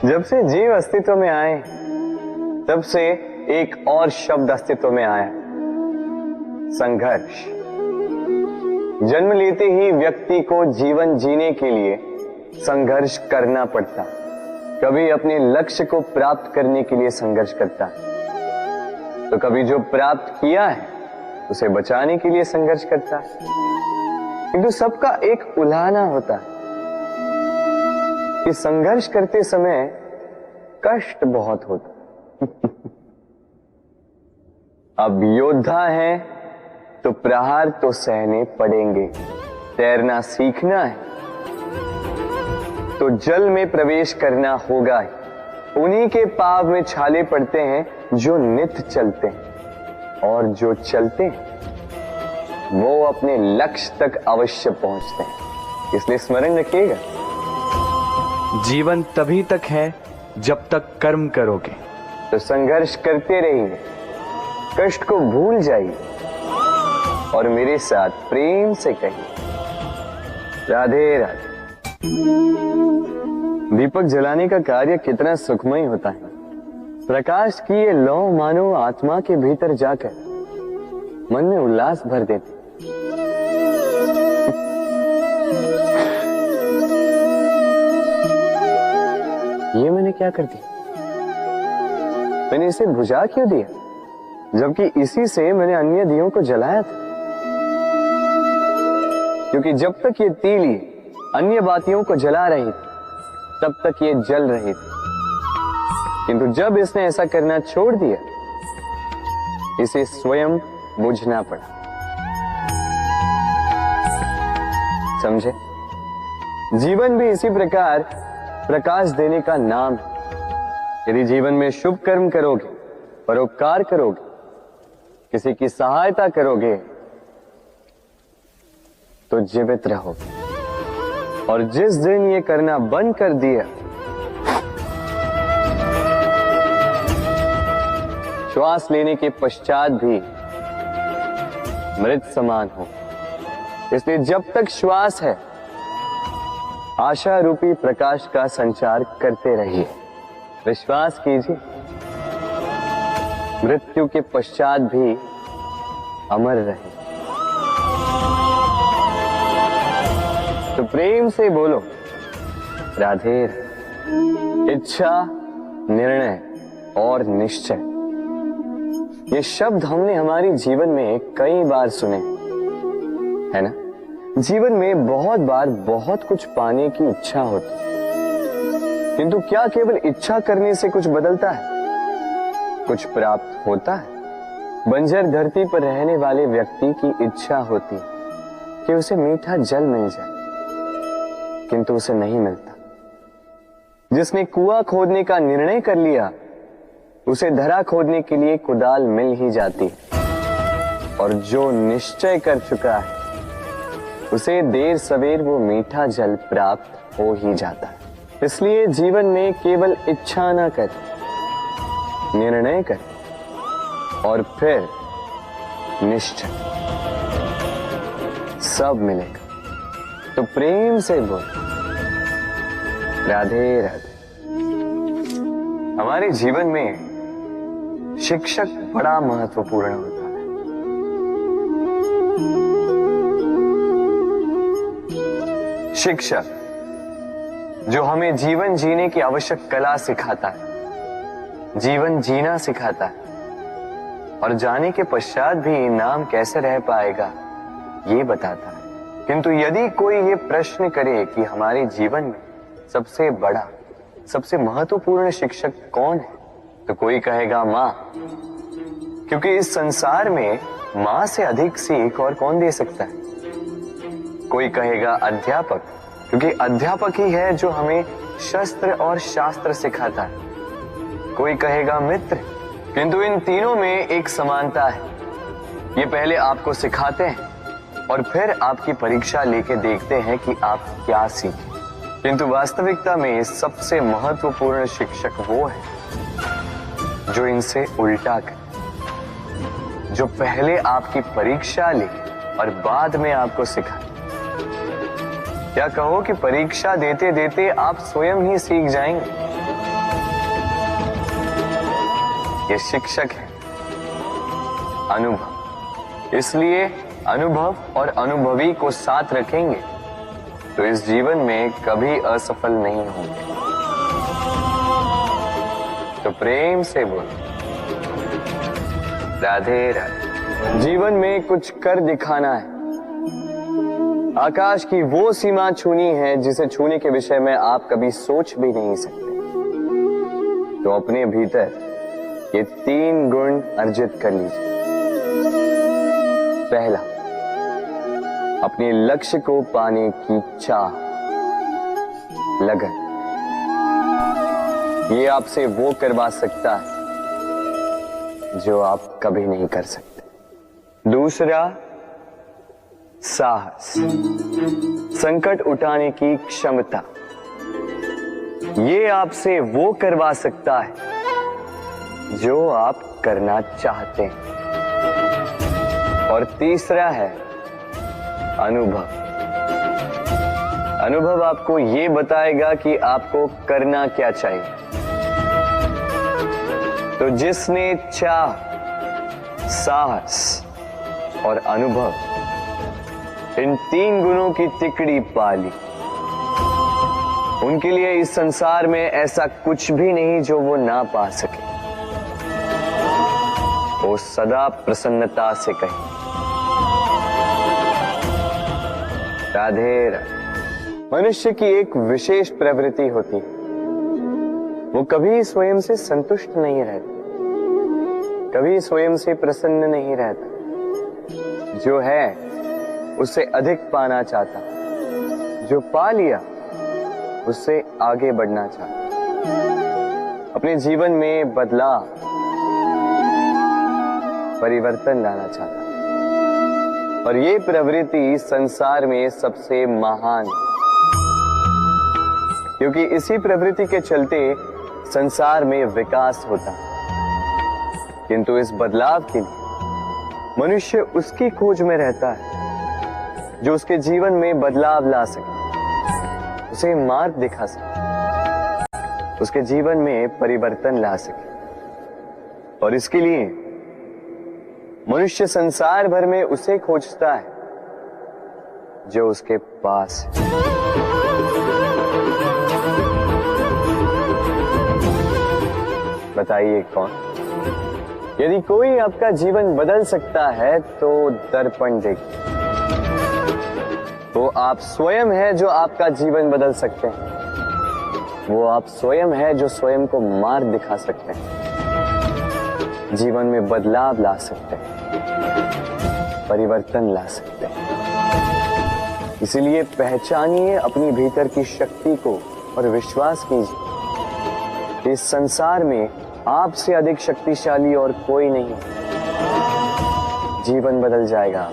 जब से जीव अस्तित्व में आए तब से एक और शब्द अस्तित्व में आया, संघर्ष। जन्म लेते ही व्यक्ति को जीवन जीने के लिए संघर्ष करना पड़ता। कभी अपने लक्ष्य को प्राप्त करने के लिए संघर्ष करता है, तो कभी जो प्राप्त किया है उसे बचाने के लिए संघर्ष करता है। किंतु सबका एक उलाहना होता है कि संघर्ष करते समय कष्ट बहुत होता। अब योद्धा है तो प्रहार तो सहने पड़ेंगे। तैरना सीखना है तो जल में प्रवेश करना होगा ही। उन्हीं के पाव में छाले पड़ते हैं जो नित चलते हैं, और जो चलते हैं वो अपने लक्ष्य तक अवश्य पहुंचते हैं। इसलिए स्मरण रखिएगा, जीवन तभी तक है जब तक कर्म करोगे। तो संघर्ष करते रहिए, कष्ट को भूल जाइए और मेरे साथ प्रेम से कहिए, राधे राधे। दीपक जलाने का कार्य कितना सुखमय होता है। प्रकाश की ये लौ मानो आत्मा के भीतर जाकर मन में उल्लास भर देती। ये मैंने क्या कर दिया? मैंने इसे बुझा क्यों दिया, जबकि इसी से मैंने अन्य दियों को जलाया था। क्योंकि जब तक ये तीली अन्य बातियों को जला रही थी तब तक ये जल रही थी, किंतु जब इसने ऐसा करना छोड़ दिया इसे स्वयं बुझना पड़ा। समझे? जीवन भी इसी प्रकार प्रकाश देने का नाम है। यदि जीवन में शुभ कर्म करोगे, परोपकार करोगे, किसी की सहायता करोगे तो जीवित रहोगे। और जिस दिन ये करना बंद कर दिया, श्वास लेने के पश्चात भी मृत समान हो। इसलिए जब तक श्वास है आशा रूपी प्रकाश का संचार करते रहिए। विश्वास कीजिए, मृत्यु के पश्चात भी अमर रहे। तो प्रेम से बोलो, राधे। इच्छा, निर्णय और निश्चय, ये शब्द हमने हमारे जीवन में कई बार सुने, है ना? जीवन में बहुत बार बहुत कुछ पाने की इच्छा होती, किंतु क्या केवल इच्छा करने से कुछ बदलता है? कुछ प्राप्त होता है? बंजर धरती पर रहने वाले व्यक्ति की इच्छा होती कि उसे मीठा जल मिल जाए, किंतु उसे नहीं मिलता। जिसने कुआं खोदने का निर्णय कर लिया उसे धरा खोदने के लिए कुदाल मिल ही जाती, और जो निश्चय कर चुका है उसे देर सवेर वो मीठा जल प्राप्त हो ही जाता है। इसलिए जीवन में केवल इच्छा ना कर, निर्णय कर और फिर निश्चय, सब मिलेगा। तो प्रेम से बोल, राधे राधे। हमारे जीवन में शिक्षक बड़ा महत्वपूर्ण होता है। शिक्षक जो हमें जीवन जीने की आवश्यक कला सिखाता है, जीवन जीना सिखाता है, और जाने के पश्चात भी नाम कैसे रह पाएगा ये बताता है। किंतु यदि कोई ये प्रश्न करे कि हमारे जीवन में सबसे बड़ा, सबसे महत्वपूर्ण शिक्षक कौन है, तो कोई कहेगा माँ, क्योंकि इस संसार में माँ से अधिक सीख और कौन दे सकता है। कोई कहेगा अध्यापक, क्योंकि अध्यापक ही है जो हमें शस्त्र और शास्त्र सिखाता है। कोई कहेगा मित्र, किंतु इन तीनों में एक समानता है, ये पहले आपको सिखाते हैं और फिर आपकी परीक्षा लेके देखते हैं कि आप क्या सीखें। किंतु वास्तविकता में सबसे महत्वपूर्ण शिक्षक वो है जो इनसे उल्टा करे, जो पहले आपकी परीक्षा ले और बाद में आपको सिखाए। क्या कहो कि परीक्षा देते देते आप स्वयं ही सीख जाएंगे। ये शिक्षक है, अनुभव। इसलिए अनुभव और अनुभवी को साथ रखेंगे तो इस जीवन में कभी असफल नहीं होंगे। तो प्रेम से बोलो राधे राधे। जीवन में कुछ कर दिखाना है, आकाश की वो सीमा छूनी है जिसे छूने के विषय में आप कभी सोच भी नहीं सकते। तो अपने भीतर ये 3 गुण अर्जित कर लीजिए। पहला, अपने लक्ष्य को पाने की चाह, लगन। ये आपसे वो करवा सकता है जो आप कभी नहीं कर सकते। दूसरा, साहस, संकट उठाने की क्षमता। ये आपसे वो करवा सकता है जो आप करना चाहते हैं। और तीसरा है अनुभव। अनुभव आपको ये बताएगा कि आपको करना क्या चाहिए। तो जिसने चाह, साहस और अनुभव, इन 3 गुणों की तिकड़ी पा ली, उनके लिए इस संसार में ऐसा कुछ भी नहीं जो वो ना पा सके। वो सदा प्रसन्नता से कहे राधे राधे। मनुष्य की एक विशेष प्रवृत्ति होती है, वो कभी स्वयं से संतुष्ट नहीं रहता, कभी स्वयं से प्रसन्न नहीं रहता। जो है उससे अधिक पाना चाहता, जो पा लिया उससे आगे बढ़ना चाहता, अपने जीवन में बदलाव, परिवर्तन लाना चाहता। और ये प्रवृत्ति संसार में सबसे महान है, क्योंकि इसी प्रवृत्ति के चलते संसार में विकास होता है। किंतु इस बदलाव के लिए मनुष्य उसकी खोज में रहता है जो उसके जीवन में बदलाव ला सके, उसे मार्ग दिखा सके, उसके जीवन में परिवर्तन ला सके। और इसके लिए मनुष्य संसार भर में उसे खोजता है जो उसके पास है। बताइए कौन? यदि कोई आपका जीवन बदल सकता है तो दर्पण देखिए। वो आप स्वयं है जो आपका जीवन बदल सकते हैं। वो आप स्वयं है जो स्वयं को मार्ग दिखा सकते हैं, जीवन में बदलाव ला सकते हैं, परिवर्तन ला सकते हैं। इसलिए पहचानिए अपनी भीतर की शक्ति को और विश्वास कीजिए, इस संसार में आपसे अधिक शक्तिशाली और कोई नहीं। जीवन बदल जाएगा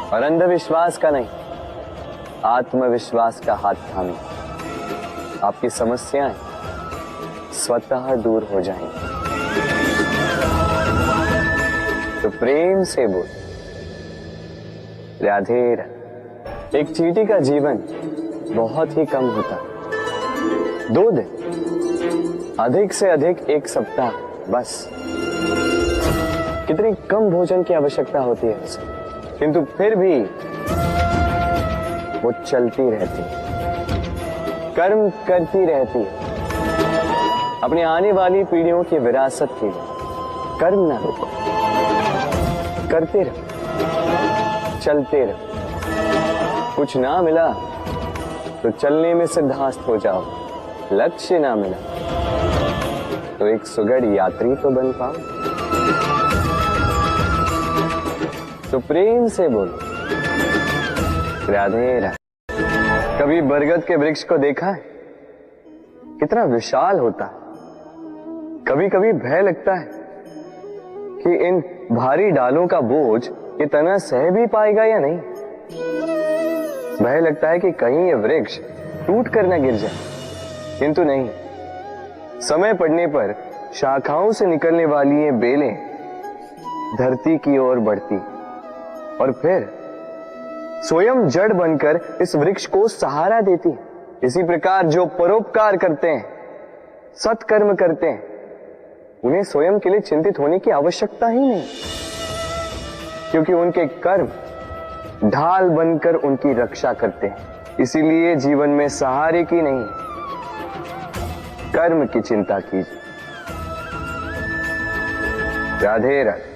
और अंधविश्वास का नहीं, आत्मविश्वास का हाथ थामिए। आपकी समस्याएं स्वतः दूर हो जाएंगी। तो प्रेम से बोल राधे राधे। एक चींटी का जीवन बहुत ही कम होता है, 2 दिन, अधिक से अधिक 1 सप्ताह, बस। कितनी कम भोजन की आवश्यकता होती है उसे, किंतु फिर भी वो चलती रहती है, कर्म करती रहती है, अपनी आने वाली पीढ़ियों की विरासत के लिए। कर्म ना रोको, करते रहो, चलते रहो। कुछ ना मिला तो चलने में सिद्धांत हो जाओ, लक्ष्य ना मिला तो एक सुगढ़ यात्री तो बन पाओ। तो प्रेम से बोलो राधे राधे। कभी बरगद के वृक्ष को देखा है? कितना विशाल होता है। कभी कभी भय लगता है कि इन भारी डालों का बोझ ये तना सह भी पाएगा या नहीं। भय लगता है कि कहीं ये वृक्ष टूट कर न गिर जाए, किंतु नहीं। समय पड़ने पर शाखाओं से निकलने वाली ये बेलें धरती की ओर बढ़ती और फिर स्वयं जड़ बनकर इस वृक्ष को सहारा देती है। इसी प्रकार जो परोपकार करते हैं, सत्कर्म करते हैं, उन्हें स्वयं के लिए चिंतित होने की आवश्यकता ही नहीं, क्योंकि उनके कर्म ढाल बनकर उनकी रक्षा करते हैं। इसीलिए जीवन में सहारे की नहीं, कर्म की चिंता कीजिए। राधे राधे।